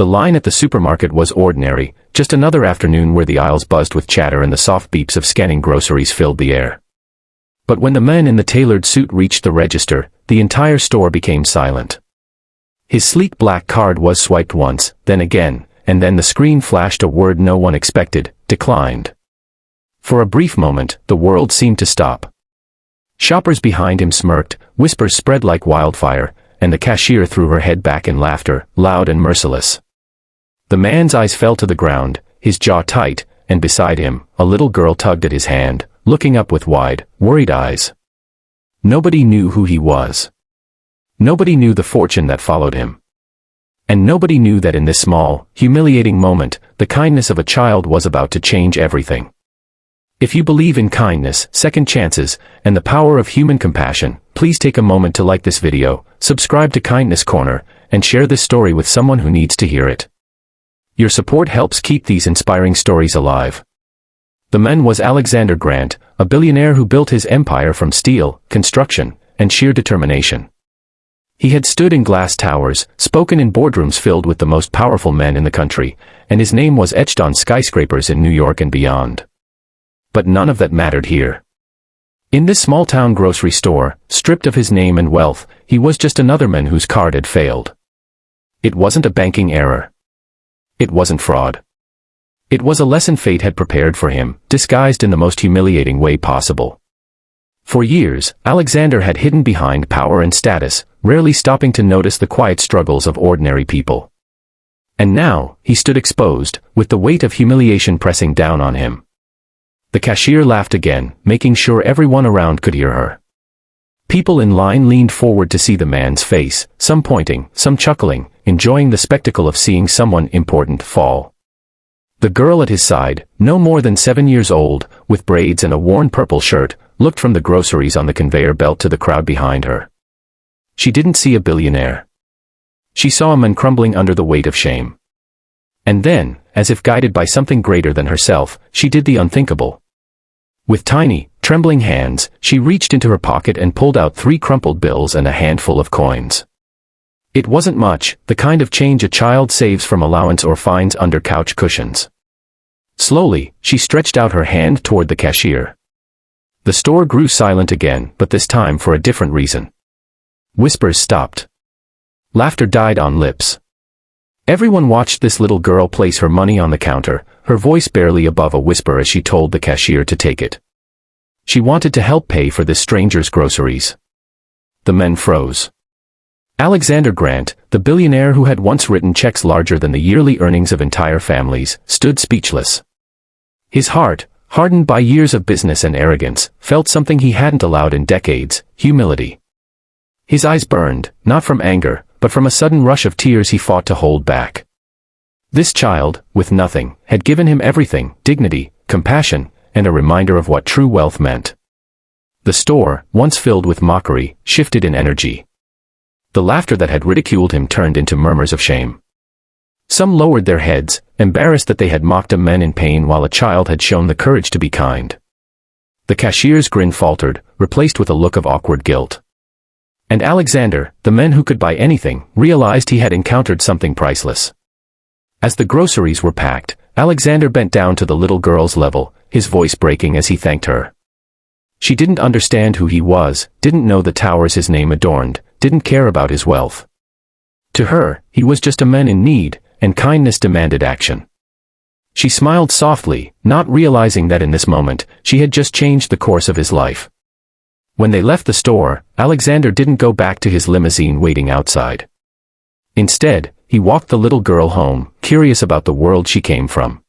The line at the supermarket was ordinary, just another afternoon where the aisles buzzed with chatter and the soft beeps of scanning groceries filled the air. But when the man in the tailored suit reached the register, the entire store became silent. His sleek black card was swiped once, then again, and then the screen flashed a word no one expected: declined. For a brief moment, the world seemed to stop. Shoppers behind him smirked, whispers spread like wildfire, and the cashier threw her head back in laughter, loud and merciless. The man's eyes fell to the ground, his jaw tight, and beside him, a little girl tugged at his hand, looking up with wide, worried eyes. Nobody knew who he was. Nobody knew the fortune that followed him. And nobody knew that in this small, humiliating moment, the kindness of a child was about to change everything. If you believe in kindness, second chances, and the power of human compassion, please take a moment to like this video, subscribe to Kindness Corner, and share this story with someone who needs to hear it. Your support helps keep these inspiring stories alive. The man was Alexander Grant, a billionaire who built his empire from steel, construction, and sheer determination. He had stood in glass towers, spoken in boardrooms filled with the most powerful men in the country, and his name was etched on skyscrapers in New York and beyond. But none of that mattered here. In this small-town grocery store, stripped of his name and wealth, he was just another man whose card had failed. It wasn't a banking error. It wasn't fraud. It was a lesson fate had prepared for him, disguised in the most humiliating way possible. For years, Alexander had hidden behind power and status, rarely stopping to notice the quiet struggles of ordinary people. And now, he stood exposed, with the weight of humiliation pressing down on him. The cashier laughed again, making sure everyone around could hear her. People in line leaned forward to see the man's face, some pointing, some chuckling, enjoying the spectacle of seeing someone important fall. The girl at his side, no more than 7 years old, with braids and a worn purple shirt, looked from the groceries on the conveyor belt to the crowd behind her. She didn't see a billionaire. She saw a man crumbling under the weight of shame. And then, as if guided by something greater than herself, she did the unthinkable. With tiny, trembling hands, she reached into her pocket and pulled out 3 crumpled bills and a handful of coins. It wasn't much, the kind of change a child saves from allowance or finds under couch cushions. Slowly, she stretched out her hand toward the cashier. The store grew silent again, but this time for a different reason. Whispers stopped. Laughter died on lips. Everyone watched this little girl place her money on the counter, her voice barely above a whisper as she told the cashier to take it. She wanted to help pay for this stranger's groceries. The men froze. Alexander Grant, the billionaire who had once written checks larger than the yearly earnings of entire families, stood speechless. His heart, hardened by years of business and arrogance, felt something he hadn't allowed in decades: humility. His eyes burned, not from anger, but from a sudden rush of tears he fought to hold back. This child, with nothing, had given him everything: dignity, compassion, and a reminder of what true wealth meant. The store, once filled with mockery, shifted in energy. The laughter that had ridiculed him turned into murmurs of shame. Some lowered their heads, embarrassed that they had mocked a man in pain while a child had shown the courage to be kind. The cashier's grin faltered, replaced with a look of awkward guilt. And Alexander, the man who could buy anything, realized he had encountered something priceless. As the groceries were packed, Alexander bent down to the little girl's level, his voice breaking as he thanked her. She didn't understand who he was, didn't know the towers his name adorned, didn't care about his wealth. To her, he was just a man in need, and kindness demanded action. She smiled softly, not realizing that in this moment, she had just changed the course of his life. When they left the store, Alexander didn't go back to his limousine waiting outside. Instead, he walked the little girl home, curious about the world she came from.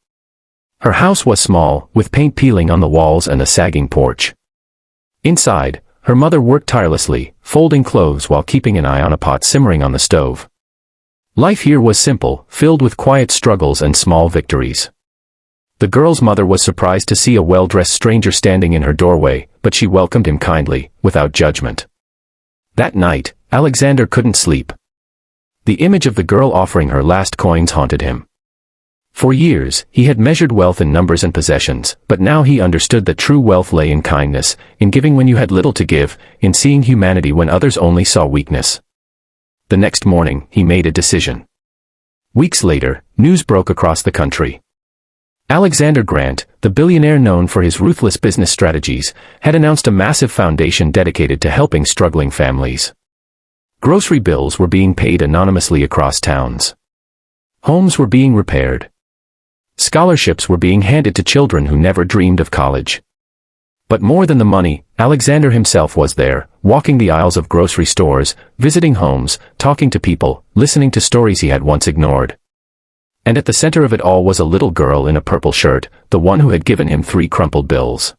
Her house was small, with paint peeling on the walls and a sagging porch. Inside, her mother worked tirelessly, folding clothes while keeping an eye on a pot simmering on the stove. Life here was simple, filled with quiet struggles and small victories. The girl's mother was surprised to see a well-dressed stranger standing in her doorway, but she welcomed him kindly, without judgment. That night, Alexander couldn't sleep. The image of the girl offering her last coins haunted him. For years, he had measured wealth in numbers and possessions, but now he understood that true wealth lay in kindness, in giving when you had little to give, in seeing humanity when others only saw weakness. The next morning, he made a decision. Weeks later, news broke across the country. Alexander Grant, the billionaire known for his ruthless business strategies, had announced a massive foundation dedicated to helping struggling families. Grocery bills were being paid anonymously across towns. Homes were being repaired. Scholarships were being handed to children who never dreamed of college. But more than the money, Alexander himself was there, walking the aisles of grocery stores, visiting homes, talking to people, listening to stories he had once ignored. And at the center of it all was a little girl in a purple shirt, the one who had given him 3 crumpled bills.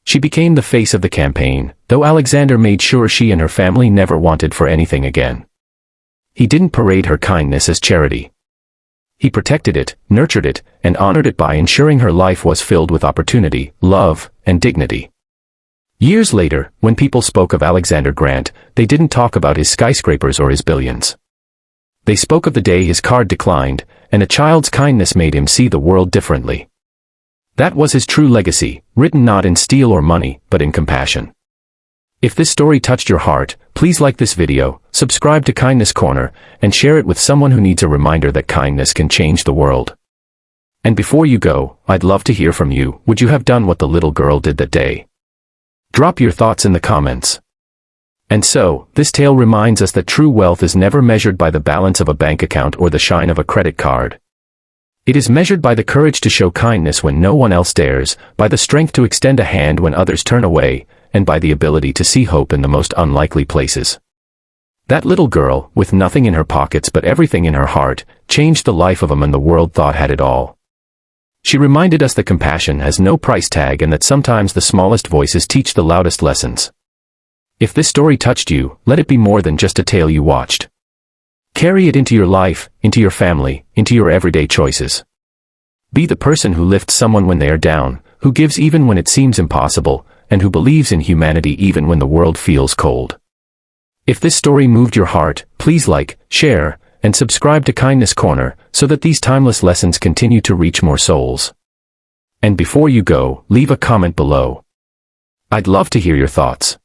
She became the face of the campaign, though Alexander made sure she and her family never wanted for anything again. He didn't parade her kindness as charity. He protected it, nurtured it, and honored it by ensuring her life was filled with opportunity, love, and dignity. Years later, when people spoke of Alexander Grant, they didn't talk about his skyscrapers or his billions. They spoke of the day his card declined, and a child's kindness made him see the world differently. That was his true legacy, written not in steel or money, but in compassion. If this story touched your heart, please like this video, subscribe to Kindness Corner, and share it with someone who needs a reminder that kindness can change the world. And before you go, I'd love to hear from you. Would you have done what the little girl did that day? Drop your thoughts in the comments. And so, this tale reminds us that true wealth is never measured by the balance of a bank account or the shine of a credit card. It is measured by the courage to show kindness when no one else dares, by the strength to extend a hand when others turn away, and by the ability to see hope in the most unlikely places. That little girl, with nothing in her pockets but everything in her heart, changed the life of a man the world thought had it all. She reminded us that compassion has no price tag and that sometimes the smallest voices teach the loudest lessons. If this story touched you, let it be more than just a tale you watched. Carry it into your life, into your family, into your everyday choices. Be the person who lifts someone when they are down, who gives even when it seems impossible, and who believes in humanity even when the world feels cold. If this story moved your heart, please like, share, and subscribe to Kindness Corner so that these timeless lessons continue to reach more souls. And before you go, leave a comment below. I'd love to hear your thoughts.